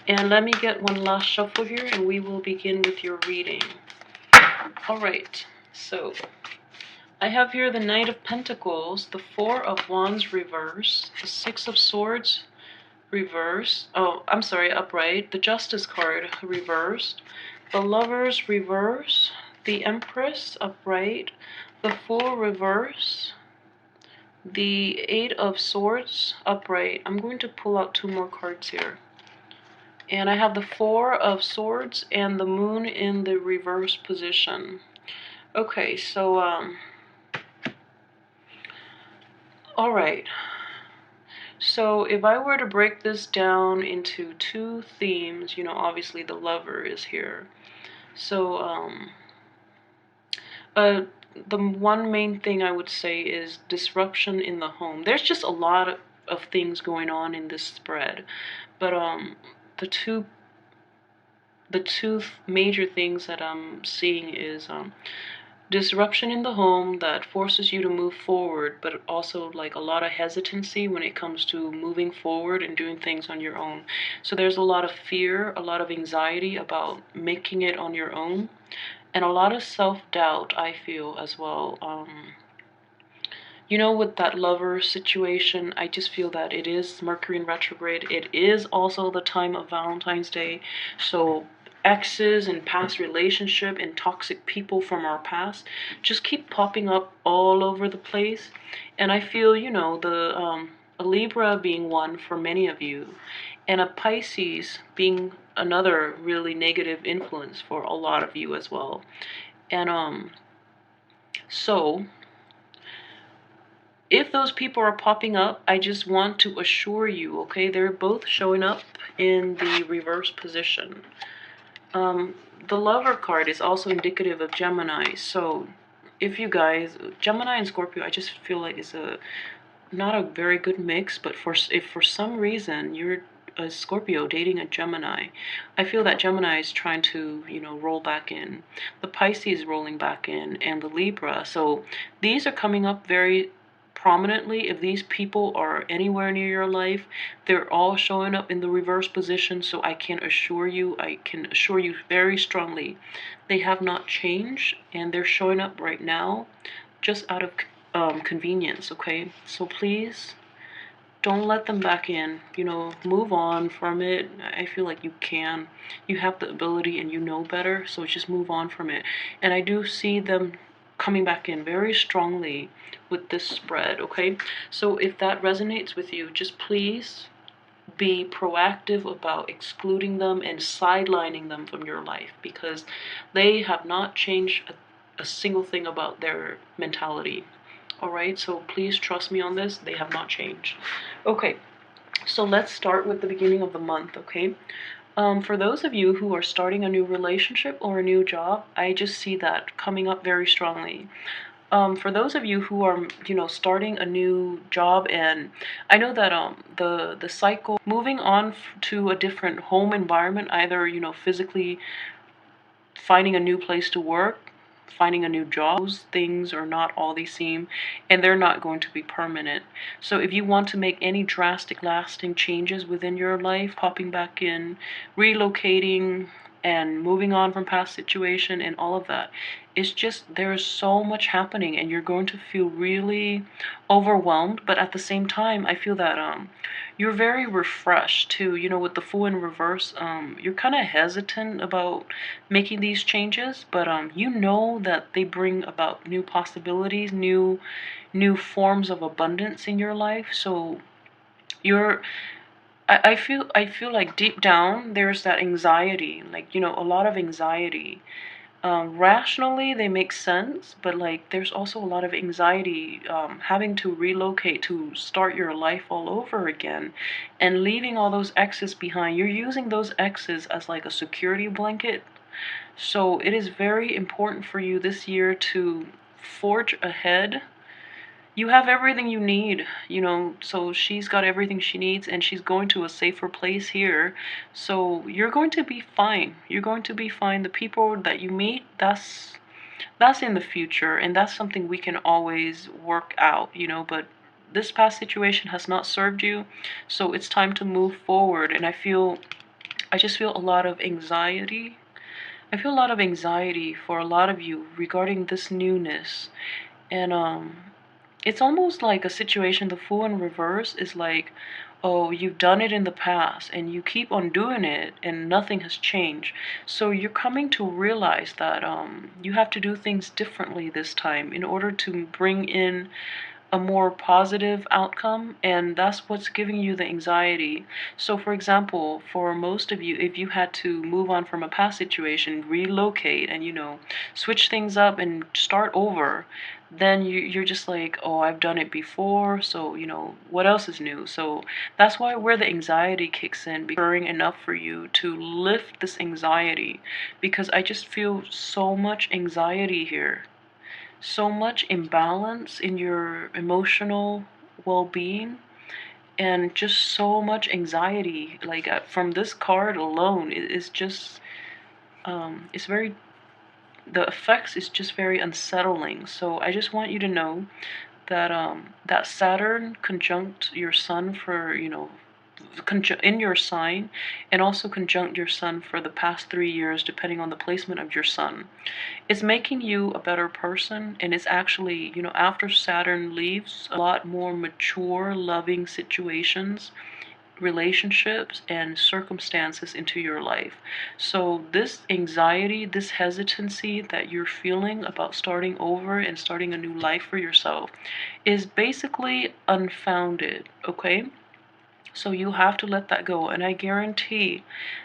And let me get one last shuffle here and we will begin with your reading. Alright, so I have here the Knight of Pentacles, the Four of Wands reverse, the Six of Swords reverse. Oh, I'm sorry, upright. The Justice card reversed. The Lovers reverse. The Empress upright. The Fool reverse. The Eight of Swords upright. I'm going to pull out two more cards here. And I have the Four of Swords and the Moon in the reverse position. Okay, so, alright. So if I were to break this down into two themes, you know, obviously the Lover is here. So, the one main thing I would say is disruption in the home. There's just a lot of things going on in this spread. But, the two major things that I'm seeing is, disruption in the home that forces you to move forward, but also like a lot of hesitancy when it comes to moving forward and doing things on your own. So there's a lot of fear, a lot of anxiety about making it on your own, and a lot of self-doubt, I feel, as well. You know, with that Lover situation, I just feel that it is Mercury in retrograde. It is also the time of Valentine's Day. So exes and past relationship and toxic people from our past just keep popping up all over the place. And I feel, you know, a Libra being one for many of you, and a Pisces being another really negative influence for a lot of you as well. And so if those people are popping up, I just want to assure you, okay, they're both showing up in the reverse position. The Lover card is also indicative of Gemini. So if you guys, Gemini and Scorpio, I just feel like it's not a very good mix. But if for some reason you're a Scorpio dating a Gemini, I feel that Gemini is trying to, you know, roll back in. The Pisces rolling back in, and the Libra. So these are coming up very prominently. If these people are anywhere near your life, they're all showing up in the reverse position. So I can assure you very strongly, they have not changed, and they're showing up right now just out of convenience. Okay, so please don't let them back in. You know, move on from it. I feel like you have the ability and you know better, so just move on from it. And I do see them coming back in very strongly with this spread. Okay, so if that resonates with you, just please be proactive about excluding them and sidelining them from your life, because they have not changed a single thing about their mentality. Alright, so please trust me on this. They have not changed. Okay, so let's start with the beginning of the month, okay? For those of you who are starting a new relationship or a new job, I just see that coming up very strongly. For those of you who are, you know, starting a new job, and I know that the cycle moving on to a different home environment, either, you know, physically finding a new place to work, finding a new job, those things are not all they seem, and they're not going to be permanent. So if you want to make any drastic lasting changes within your life, popping back in, relocating, and moving on from past situation and all of that, it's just there's so much happening and you're going to feel really overwhelmed. But at the same time, I feel that you're very refreshed too. You know, with the Fool in reverse, you're kind of hesitant about making these changes, but you know that they bring about new possibilities, new forms of abundance in your life. So you're I feel like deep down there's that anxiety, like, you know, a lot of anxiety. Rationally they make sense, but like there's also a lot of anxiety, having to relocate to start your life all over again and leaving all those exes behind. You're using those exes as like a security blanket. So it is very important for you this year to forge ahead. You have everything you need, you know, so she's got everything she needs and she's going to a safer place here. So you're going to be fine. You're going to be fine. The people that you meet, that's in the future, and that's something we can always work out, you know, but this past situation has not served you, so it's time to move forward. And I feel I just feel a lot of anxiety. I feel a lot of anxiety for a lot of you regarding this newness. And it's almost like a situation, the Fool in reverse is like, oh, you've done it in the past and you keep on doing it and nothing has changed. So you're coming to realize that you have to do things differently this time in order to bring in a more positive outcome, and that's what's giving you the anxiety. So for example, for most of you, if you had to move on from a past situation, relocate, and switch things up and start over, then you're just like, oh, I've done it before, so what else is new? So that's where the anxiety kicks in, because enough for you to lift this anxiety, because I just feel so much anxiety here, so much imbalance in your emotional well-being, and just so much anxiety. Like from this card alone, it's just it's very, the effects is just very unsettling. So I just want you to know that that Saturn conjunct your sun for in your sign, and also conjunct your sun for the past 3 years, depending on the placement of your sun, it's making you a better person. And it's actually, after Saturn leaves, a lot more mature, loving situations, relationships, and circumstances into your life. So this anxiety, this hesitancy that you're feeling about starting over and starting a new life for yourself is basically unfounded, okay? So you have to let that go, and I guarantee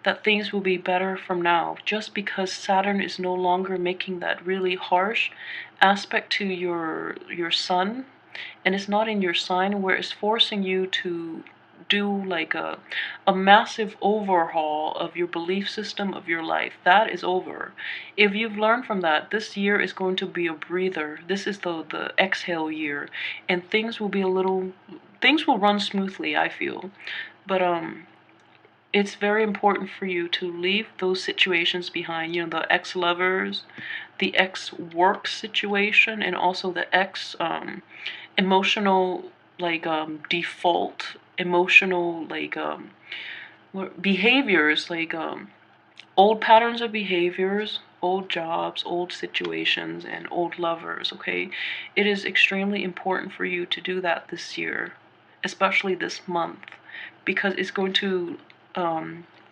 that things will be better from now, just because Saturn is no longer making that really harsh aspect to your sun, and it's not in your sign, where it's forcing you to do like a massive overhaul of your belief system of your life. That is over. If you've learned from that, this year is going to be a breather. This is the exhale year, and things will be things will run smoothly, I feel. But it's very important for you to leave those situations behind, the ex-lovers, the ex-work situation, and also the emotional, like default emotional, like behaviors, like old patterns of behaviors, old jobs, old situations, and old lovers, okay? It is extremely important for you to do that this year, especially this month, because it's going to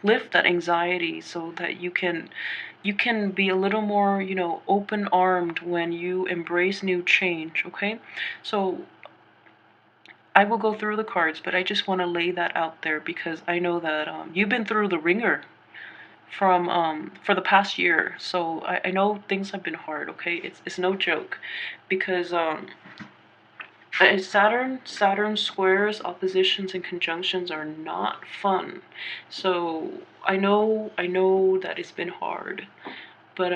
lift that anxiety, so that you can be a little more, open-armed when you embrace new change, okay? So I will go through the cards, but I just want to lay that out there, because I know that you've been through the ringer from for the past year. So I know things have been hard, okay? It's no joke, because Saturn squares, oppositions, and conjunctions are not fun. So I know that it's been hard, but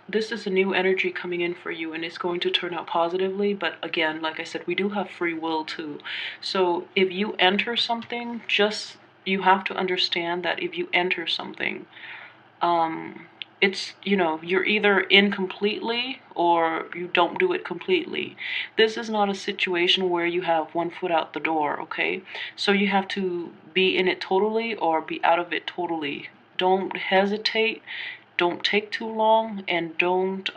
this is a new energy coming in for you, and it's going to turn out positively. But again, like I said, we do have free will too. So if you enter something, you have to understand that if you enter something, it's, you're either in completely or you don't do it completely. This is not a situation where you have one foot out the door, okay? So you have to be in it totally or be out of it totally. Don't hesitate, don't take too long, and don't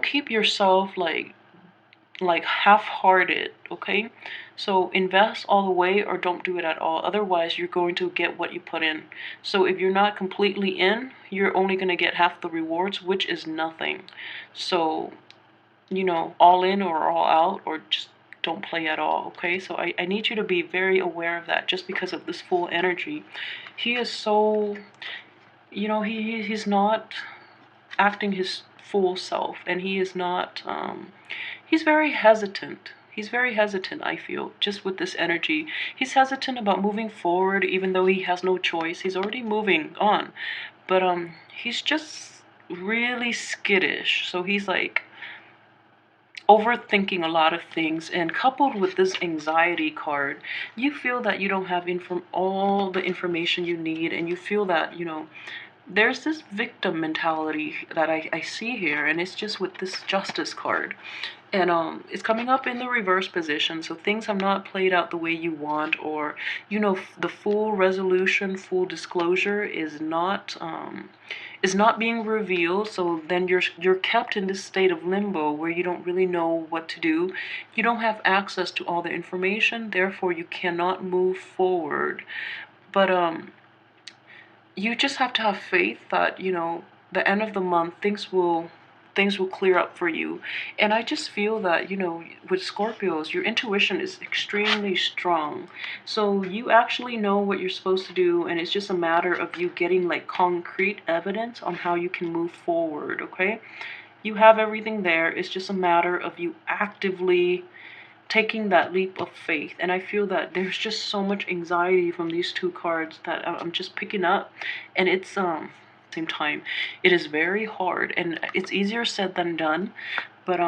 keep yourself like half-hearted, okay? So invest all the way or don't do it at all. Otherwise, you're going to get what you put in. So if you're not completely in, you're only going to get half the rewards, which is nothing. So, all in or all out, or just don't play at all, okay? So I need you to be very aware of that, just because of this full energy. He is so, he's not acting his full self, and he is not he's very hesitant. He's very hesitant, I feel, just with this energy. He's hesitant about moving forward, even though he has no choice. He's already moving on, but he's just really skittish. So he's like overthinking a lot of things, and coupled with this anxiety card, you feel that you don't have all the information you need, and you feel that there's this victim mentality that I see here, and it's just with this Justice card. And it's coming up in the reverse position, so things have not played out the way you want, or the full resolution, full disclosure is not being revealed. So then you're kept in this state of limbo where you don't really know what to do. You don't have access to all the information, therefore you cannot move forward. But you just have to have faith that the end of the month things will clear up for you. And I just feel that with Scorpios, your intuition is extremely strong, so you actually know what you're supposed to do, and it's just a matter of you getting like concrete evidence on how you can move forward. Okay, you have everything there. It's just a matter of you actively taking that leap of faith. And I feel that there's just so much anxiety from these two cards that I'm just picking up, and it's same time it is very hard, and it's easier said than done. But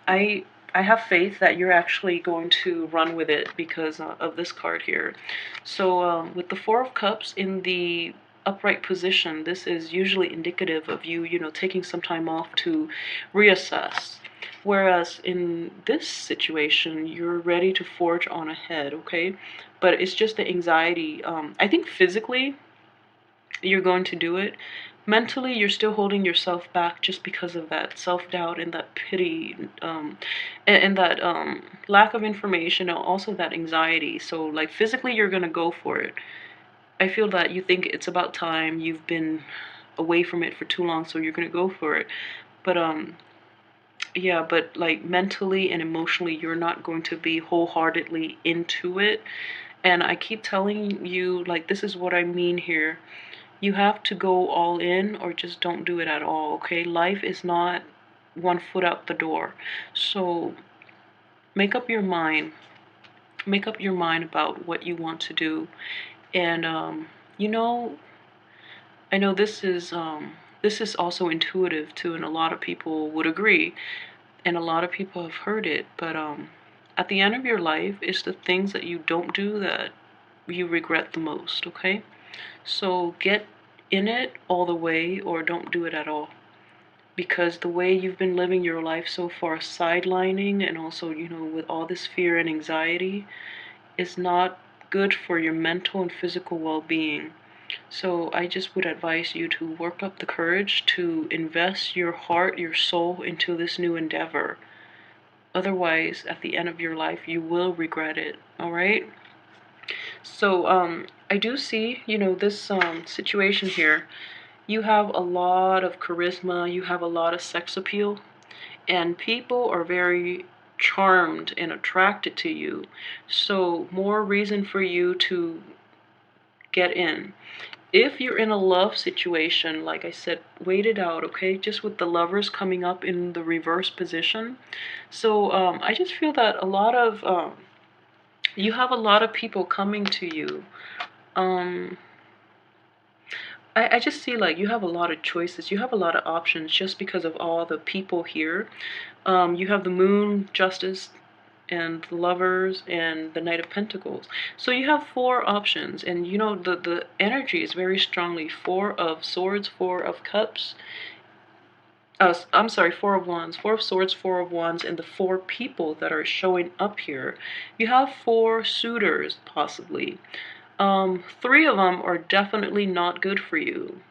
I have faith that you're actually going to run with it because of this card here. So with the Four of Cups in the upright position, this is usually indicative of you taking some time off to reassess. Whereas in this situation, you're ready to forge on ahead, okay? But it's just the anxiety. I think physically, you're going to do it. Mentally, you're still holding yourself back just because of that self-doubt and that pity, and that lack of information, and also that anxiety. So, like, physically, you're going to go for it. I feel that you think it's about time. You've been away from it for too long, so you're going to go for it. But yeah, but like mentally and emotionally, you're not going to be wholeheartedly into it. And I keep telling you, like, this is what I mean here. You have to go all in or just don't do it at all, okay? Life is not one foot out the door. So make up your mind. Make up your mind about what you want to do. And you know, I know this is also intuitive too, and a lot of people would agree, and a lot of people have heard it. But at the end of your life, it's the things that you don't do that you regret the most. Okay, so get in it all the way, or don't do it at all. Because the way you've been living your life so far, sidelining, and also with all this fear and anxiety, is not good for your mental and physical well-being. So I just would advise you to work up the courage to invest your heart, your soul into this new endeavor. Otherwise, at the end of your life, you will regret it. All right? So I do see, this situation here. You have a lot of charisma, you have a lot of sex appeal, and people are very charmed and attracted to you. So more reason for you to get in. If you're in a love situation, like I said, wait it out, okay? Just with the Lovers coming up in the reverse position. So I just feel that you have a lot of people coming to you. I just see like you have a lot of choices. You have a lot of options just because of all the people here. You have the Moon, Justice, and the Lovers, and the Knight of Pentacles. So you have four options, and the energy is very strongly Four of Swords, Four of Cups. I'm sorry, Four of Wands, Four of Swords, Four of Wands, and the four people that are showing up here. You have four suitors, possibly. Three of them are definitely not good for you.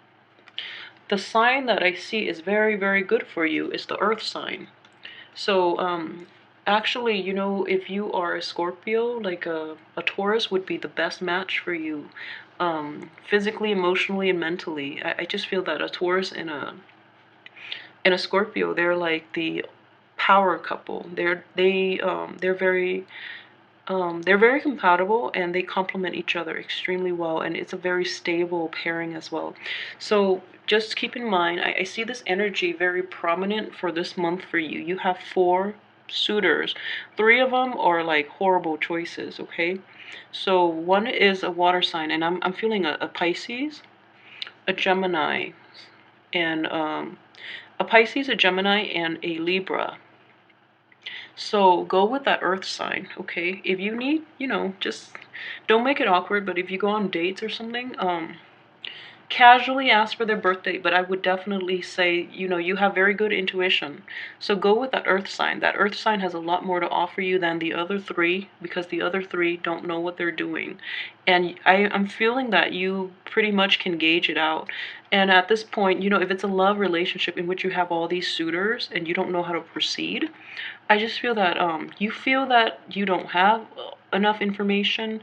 The sign that I see is very, very good for you is the Earth sign. So, actually, if you are a Scorpio, like a Taurus would be the best match for you, physically, emotionally, and mentally. I just feel that a Taurus and a Scorpio, they're like the power couple. They're very compatible, and they complement each other extremely well, and it's a very stable pairing as well. So just keep in mind, I see this energy very prominent for this month for you. You have four suitors. Three of them are like horrible choices, okay? So one is a water sign, and I'm feeling a Pisces, a Gemini, and a Pisces, a Gemini, and a Libra. So go with that Earth sign, okay? If you need, just don't make it awkward, but if you go on dates or something, casually ask for their birthday, but I would definitely say, you know, you have very good intuition. So go with that earth sign. That earth sign has a lot more to offer you than the other three, because the other three don't know what they're doing. And I'm feeling that you pretty much can gauge it out. And at this point, you know, if it's a love relationship in which you have all these suitors and you don't know how to proceed, I just feel that you feel that you don't have enough information,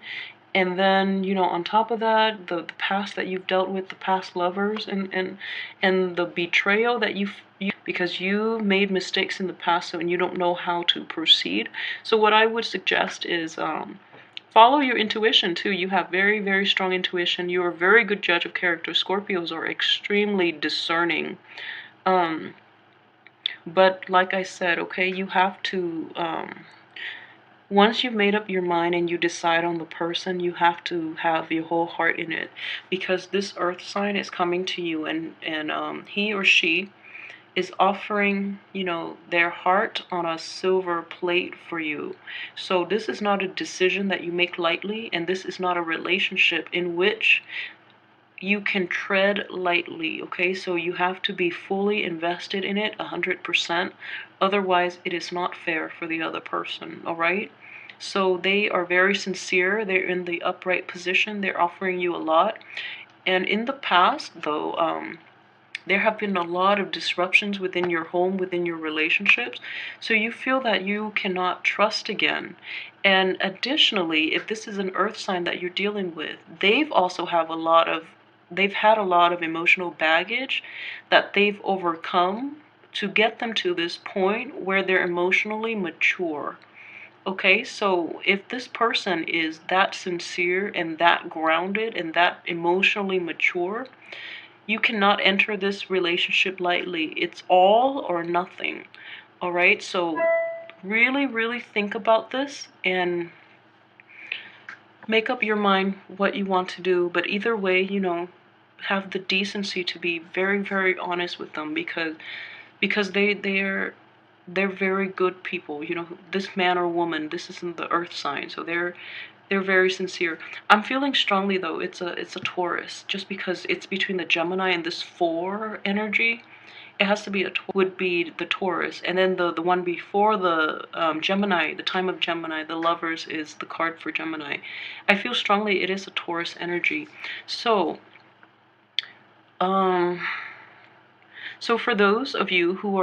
and then, you know, on top of that, the past that you've dealt with, the past lovers, and the betrayal that you, because you made mistakes in the past, so, and you don't know how to proceed. So what I would suggest is follow your intuition too. You have very, very strong intuition. You're a very good judge of character. Scorpios are extremely discerning. But like I said, okay, you have to once you've made up your mind and you decide on the person, you have to have your whole heart in it, because this earth sign is coming to you, and he or she is offering, you know, their heart on a silver plate for you. So this is not a decision that you make lightly, and this is not a relationship in which you can tread lightly, okay? So you have to be fully invested in it 100%. Otherwise, it is not fair for the other person, all right? So they are very sincere. They're in the upright position. They're offering you a lot. And in the past, though, there have been a lot of disruptions within your home, within your relationships. So you feel that you cannot trust again. And additionally, if this is an earth sign that you're dealing with, they've had a lot of emotional baggage that they've overcome to get them to this point where they're emotionally mature. Okay, so if this person is that sincere and that grounded and that emotionally mature, you cannot enter this relationship lightly. It's all or nothing. All right, so really, really think about this and make up your mind what you want to do. But either way, you know, have the decency to be very, very honest with them, because they're very good people. You know, this man or woman, this isn't the earth sign, so they're very sincere. I'm feeling strongly though it's a Taurus, just because it's between the Gemini and this 4 energy. It has to be would be the Taurus, and then the one before the Gemini, the time of Gemini, the Lovers, is the card for Gemini. I feel strongly it is a Taurus energy. So um so for those of you who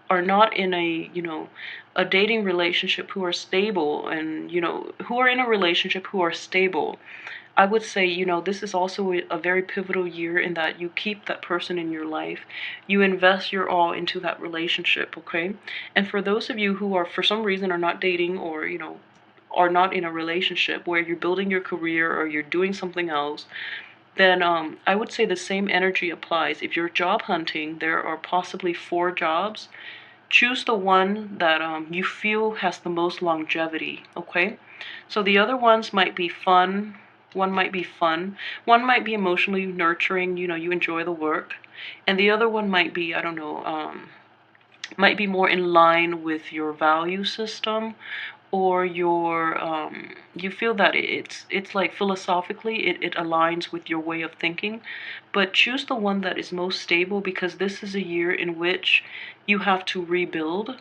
are not in a, you know, a dating relationship, who are stable, and, you know, who are in a relationship who are stable, I would say, you know, this is also a very pivotal year in that you keep that person in your life. You invest your all into that relationship, okay? And for those of you who are, for some reason, are not dating, or, you know, are not in a relationship where you're building your career or you're doing something else, then I would say the same energy applies. If you're job hunting, there are possibly 4 jobs. Choose the one that you feel has the most longevity, okay? So the other ones might be fun. One might be fun. One might be emotionally nurturing, you know, you enjoy the work. And the other one might be, I don't know, might be more in line with your value system, or your you feel that it's like philosophically it aligns with your way of thinking. But choose the one that is most stable, because this is a year in which you have to rebuild.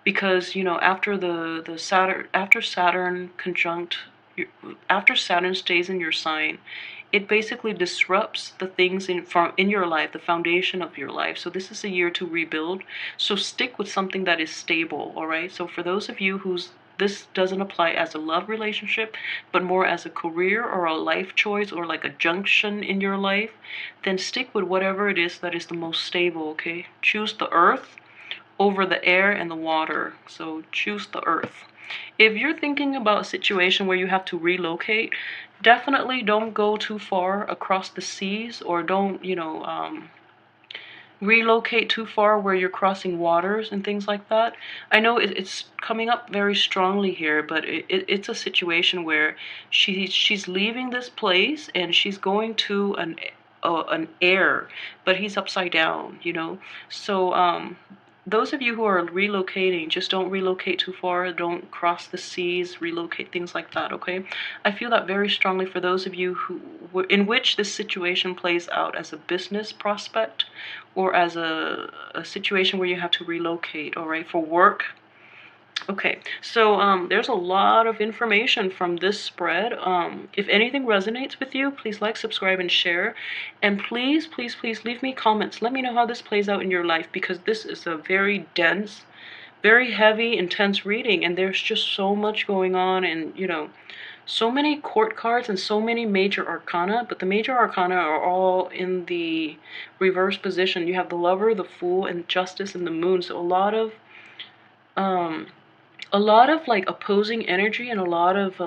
Because, you know, after the Saturn, after Saturn conjunct, after Saturn stays in your sign, it basically disrupts the things in your life, the foundation of your life. So this is a year to rebuild. So stick with something that is stable, all right? So for those of you whose this doesn't apply as a love relationship, but more as a career or a life choice, or like a junction in your life, then stick with whatever it is that is the most stable, okay? Choose the earth over the air and the water. So choose the earth. If you're thinking about a situation where you have to relocate, definitely don't go too far across the seas, or don't, you know, relocate too far where you're crossing waters and things like that. I know it's coming up very strongly here, but it's a situation where she's leaving this place and she's going to an air, but he's upside down, you know. So those of you who are relocating, just don't relocate too far. Don't cross the seas, relocate, things like that, okay? I feel that very strongly for those of you who, in which this situation plays out as a business prospect or as a situation where you have to relocate, all right, for work. Okay, so there's a lot of information from this spread. If anything resonates with you, please like, subscribe, and share. And please, please, please leave me comments. Let me know how this plays out in your life, because this is a very dense, very heavy, intense reading, and there's just so much going on, and you know, so many court cards and so many major arcana, but the major arcana are all in the reverse position. You have the Lover, the Fool, and Justice, and the Moon. So um a lot of like opposing energy, and a lot of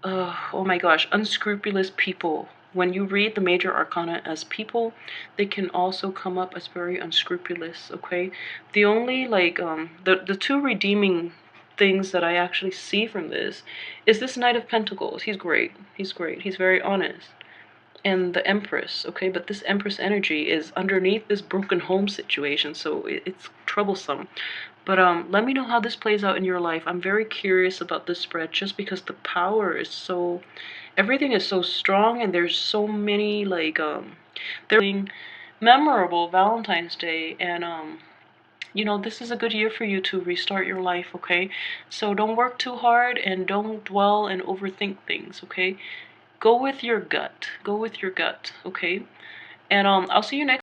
oh my gosh, unscrupulous people. When you read the major arcana as people, they can also come up as very unscrupulous, okay? The only like the two redeeming things that I actually see from this is this Knight of Pentacles. He's great. He's great. He's very honest. And the Empress, okay? But this Empress energy is underneath this broken home situation, so it's troublesome. But let me know how this plays out in your life. I'm very curious about this spread, just because the power is so, everything is so strong, and there's so many like they're memorable Valentine's Day, and you know, this is a good year for you to restart your life, okay? So don't work too hard, and don't dwell and overthink things, okay? Go with your gut. Go with your gut, okay? And I'll see you next